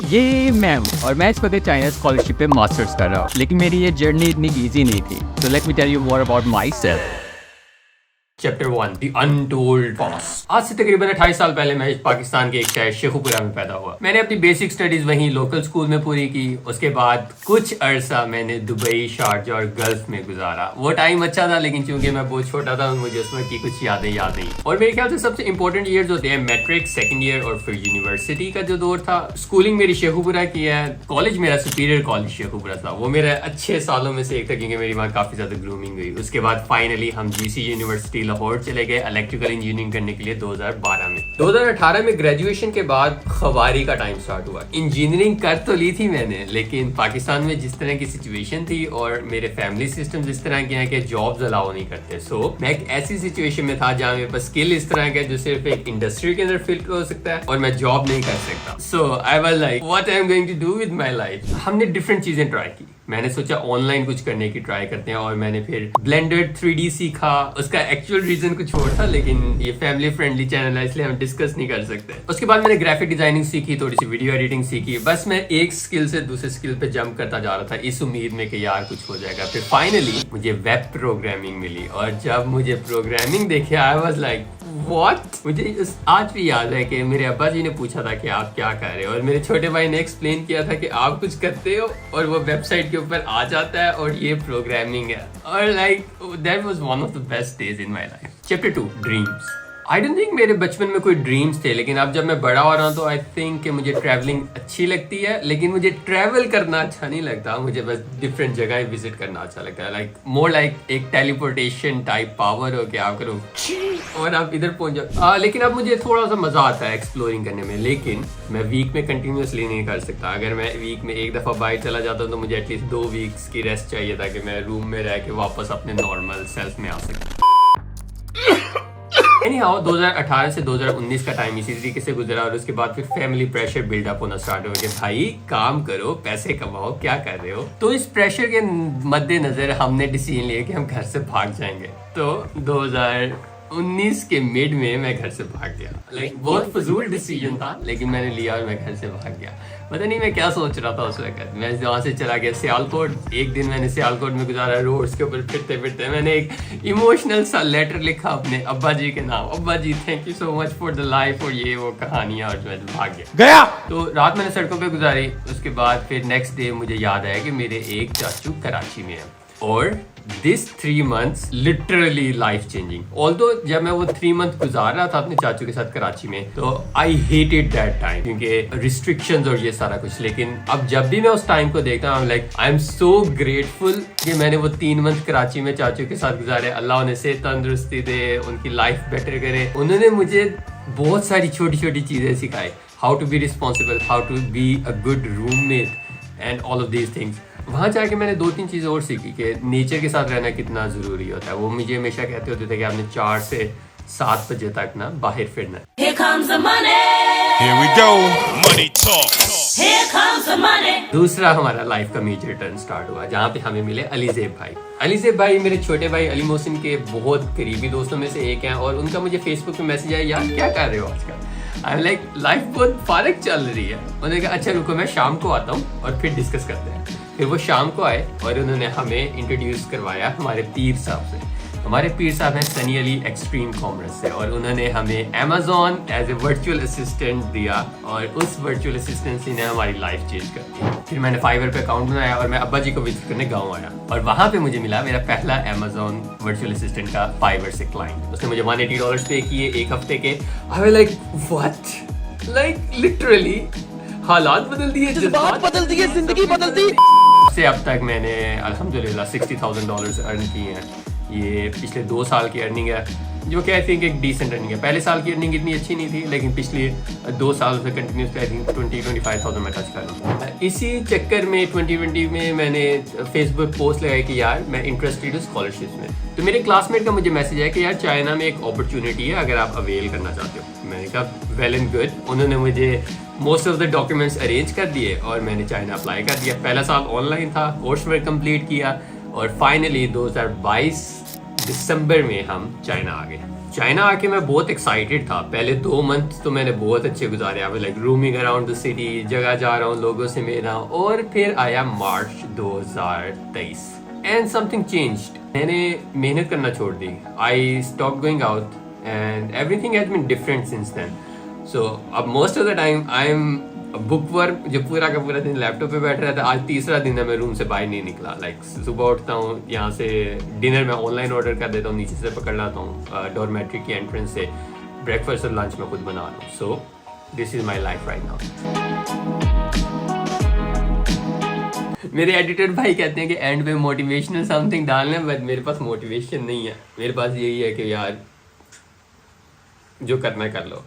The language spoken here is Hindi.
ये मैम और मैं इस वक्त चाइना स्कॉलरशिप पे मास्टर्स कर रहा हूँ, लेकिन मेरी ये जर्नी इतनी इजी नहीं थी। तो let me tell you more about myself. Chapter 1 the untold past. आज से तकरीबन 28 साल पहले मैं पाकिस्तान के एक शहर शेखुपुरा में पैदा हुआ। मैंने अपनी बेसिक स्टडीज वहीं लोकल स्कूल में पूरी की। उसके बाद कुछ अरसा मैंने दुबई, शारजा और गल्फ में गुजारा। वो टाइम अच्छा था, लेकिन चूंकि मैं बहुत छोटा था मुझे उस वक्त की कुछ यादें याद नहीं। और मेरे ख्याल से सबसे इंपॉर्टेंट ईयर्स होते हैं मैट्रिक, सेकंड ईयर और फिर यूनिवर्सिटी का जो दौर था। स्कूलिंग मेरी शेखुपुरा की है, कॉलेज मेरा सुपीरियर कॉलेज शेखुपुरा था। वो मेरे अच्छे सालों में से एक था क्योंकि मेरी वहाँ काफी ज्यादा ग्रूमिंग हुई। उसके बाद फाइनली हम जीसी यूनिवर्सिटी लाहौर चले गए इलेक्ट्रिकल इंजीनियरिंग करने के लिए 2012 में। 2018 में ग्रेजुएशन के बाद खवारी का टाइम स्टार्ट हुआ। इंजीनियरिंग कर तो ली थी मैंने, लेकिन पाकिस्तान में जिस तरह की सिचुएशन थी और मेरे फैमिली सिस्टम इस तरह के हैं कि जॉब्स अलाउ नहीं करते। सो मैं एक ऐसी सिचुएशन में था जहाँ मेरे पास स्किल इस तरह का जो सिर्फ एक इंडस्ट्री के अंदर फिट हो सकता है और मैं जॉब नहीं कर सकता। So I was like what I am going to do with my life. हमने डिफरेंट चीजें ट्राई की। मैंने सोचा ऑनलाइन कुछ करने की ट्राई करते हैं और मैंने फिर ब्लेंडर 3D सीखा। उसका एक्चुअल रीजन कुछ और था, लेकिन ये फैमिली फ्रेंडली चैनल है इसलिए हम डिस्कस नहीं कर सकते। उसके बाद मैंने ग्राफिक डिजाइनिंग सीखी, थोड़ी सी वीडियो एडिटिंग सीखी। बस मैं एक स्किल से दूसरे स्किल पे जंप करता जा रहा था इस उम्मीद में कि यार कुछ हो जाएगा। फिर फाइनली मुझे वेब प्रोग्रामिंग मिली और जब मुझे प्रोग्रामिंग देखी आई वाज लाइक व्हाट। मुझे आज भी याद है कि मेरे अब्बा जी ने पूछा था कि आप क्या कर रहे हो और मेरे छोटे भाई ने एक्सप्लेन किया था कि आप कुछ करते हो और वो वेबसाइट के ऊपर आ जाता है और ये प्रोग्रामिंग है। और like that was one of the best days in my life. Chapter 2 dreams. I don't think मेरे बचपन में कोई ड्रीम्स थे, लेकिन अब जब मैं बड़ा हो रहा हूँ तो आई थिंक कि मुझे ट्रैवलिंग अच्छी लगती है, लेकिन मुझे ट्रैवल करना अच्छा नहीं लगता। मुझे बस डिफरेंट जगह विजिट करना अच्छा लगता है। लाइक मोर लाइक एक टेलीपोर्टेशन टाइप पावर हो कि आप करो और आप इधर पहुंच जाओ। लेकिन अब मुझे थोड़ा सा मजा आता है एक्सप्लोरिंग करने में, लेकिन मैं वीक में कंटिन्यूसली नहीं कर सकता। अगर मैं वीक में एक दफा बाहर चला जाता हूँ तो मुझे एटलीस्ट 2 वीक्स की रेस्ट चाहिए ताकि मैं रूम में रह के वापस अपने नॉर्मल सेल्फ में आ सकूं। एनीहाउ 2018 से 2019 का टाइम इसी तरीके से गुजरा और उसके बाद फिर फैमिली प्रेशर बिल्डअप होना स्टार्ट हो गया। भाई काम करो, पैसे कमाओ, क्या कर रहे हो। तो इस प्रेशर के मद्देनजर हमने डिसीजन लिया कि हम घर से भाग जाएंगे। तो 2019 के मिड में मैं घर से भाग गया। लाइक बहुत फजूल डिसीजन था, लेकिन मैंने लिया और मैं घर से भाग गया। पता नहीं मैं क्या सोच रहा था उस वक्त। मैं वहां से चला गया सियालकोट। एक दिन मैंने सियालकोट में गुजारा, रोड्स के ऊपर फिरते फिरते मैंने एक इमोशनल सा लेटर लिखा अपने अब्बा जी के नाम। अब्बा जी thank you so much for the life और ये वो कहानियां, और मैं भाग गया। तो रात मैंने सड़कों पे गुजारी। उसके बाद फिर नेक्स्ट डे मुझे याद आया कि मेरे एक चाचू कराची में है और this 3 months literally life changing. Although जब मैं वो 3 month गुजार रहा था अपने चाचू के साथ कराची में तो आई हेटेड दैट टाइम क्योंकि रिस्ट्रिक्शंस और ये सारा कुछ। लेकिन अब जब भी मैं उस टाइम को देखता हूँ like I am so grateful कि मैंने वो 3 month कराची में चाचू के साथ गुजारे। अल्लाह उन्हें सेहत तंदुरुस्ती दे, उनकी लाइफ बेटर करे। उन्होंने मुझे बहुत सारी छोटी छोटी चीजें सिखाई, how to be responsible, how to be a good roommate and all of these things. वहाँ जाके मैंने 2-3 चीज़ें और सीखी कि नेचर के साथ रहना कितना ज़रूरी होता है। वो मुझे हमेशा कहते होते थे कि आपने 4 से 7 बजे तक ना बाहर फिरना है। Here comes the money. Here we go. Money talk. Here comes the money. दूसरा हमारा लाइफ का मेजर टर्न स्टार्ट हुआ जहाँ पे हमें मिले अलीजेब भाई। अलीजेब भाई मेरे छोटे भाई अली मोहसिन के बहुत करीबी दोस्तों में से एक हैं और उनका मुझे फेसबुक पे मैसेज आया, यार क्या कर रहे हो आजकल। आई एम लाइक लाइफ बहुत फारग चल रही है। उन्होंने कहा अच्छा रुको मैं शाम को आता हूँ और फिर डिस्कस करते हैं। फिर वो शाम को आए और उन्होंने हमें इंट्रोड्यूस करवाया हमारे पीर साहब से। हमारे पीर साहब हैं सनी अली एक्सट्रीम कॉमर्स से और उन्होंने हमें Amazon as a virtual assistant दिया और उस वर्चुअल असिस्टेंसी ने हमारी लाइफ चेंज कर दी। फिर मैंने फाइवर पे अकाउंट बनाया और मैं अब्बा जी को विजिट करने गाँव आया और वहाँ पे मुझे मिला मेरा पहला अमेजोन वर्चुअल असिस्टेंट का फाइवर से क्लाइंट। उसने मुझे $180 पे किए 1 हफ्ते के। आई was like what, like literally हालात बदल दिए, जज्बात बदल दिए, जिंदगी बदल दी। से अब तक मैंने अल्हम्दुलिल्लाह $60,000 अर्न किए हैं। ये पिछले 2 साल की अर्निंग है जो कि आई थिंक एक डिसेंट अर्निंग है। पहले साल की अर्निंग इतनी अच्छी नहीं थी, लेकिन पिछले 2 साल से कंटिन्यूसली आई थिंक 20-25,000 मैं टच कर रहा हूँ। इसी चक्कर में 2020 में मैंने फेसबुक पोस्ट लगाई कि यार मैं इंटरेस्टेड हूँ स्कॉलरशिप में। तो मेरे क्लासमेट का मुझे मैसेज है कि यार चाइना में एक अपॉर्चुनिटी है अगर आप अवेल करना चाहते हो। मैंने कहा वेल एंड गुड। उन्होंने मुझे most of the documents arrange कर दिए और मैंने चाइना अप्लाई कर दिया। पहला साल ऑनलाइन था, कोर्स वर्क कंप्लीट किया और फाइनली 2022 दिसंबर में हम चाइना आ गए। चाइना आके मैं बहुत एक्साइटेड था। पहले 2 मंथ तो मैंने बहुत अच्छे गुजारे। आई was like rooming around the city, जगह जा रहा हूँ, लोगों से मिल रहा हूँ। और फिर आया मार्च 2023 एंड समथिंग चेंज्ड। मैंने मेहनत करना छोड़ दी। I stop going out and everything has been different since then. So अब most of the time I am book work, जो पूरा का पूरा दिन लैपटॉप पे बैठ रहा था। आज तीसरा दिन है मैं रूम से बाहर नहीं निकला। लाइक सुबह उठता हूँ, यहाँ से डिनर मैं ऑनलाइन ऑर्डर कर देता हूँ, नीचे से पकड़ लाता हूँ डॉर्मेट्री की एंट्रेंस से। ब्रेकफास्ट और लंच मैं खुद बना रहा हूँ। So this is my life right now. मेरे एडिटर भाई कहते हैं कि एंड में मोटिवेशनल समथिंग डालना है, बट मेरे पास मोटिवेशन नहीं है। मेरे पास यही है कि यार जो करना है कर लो।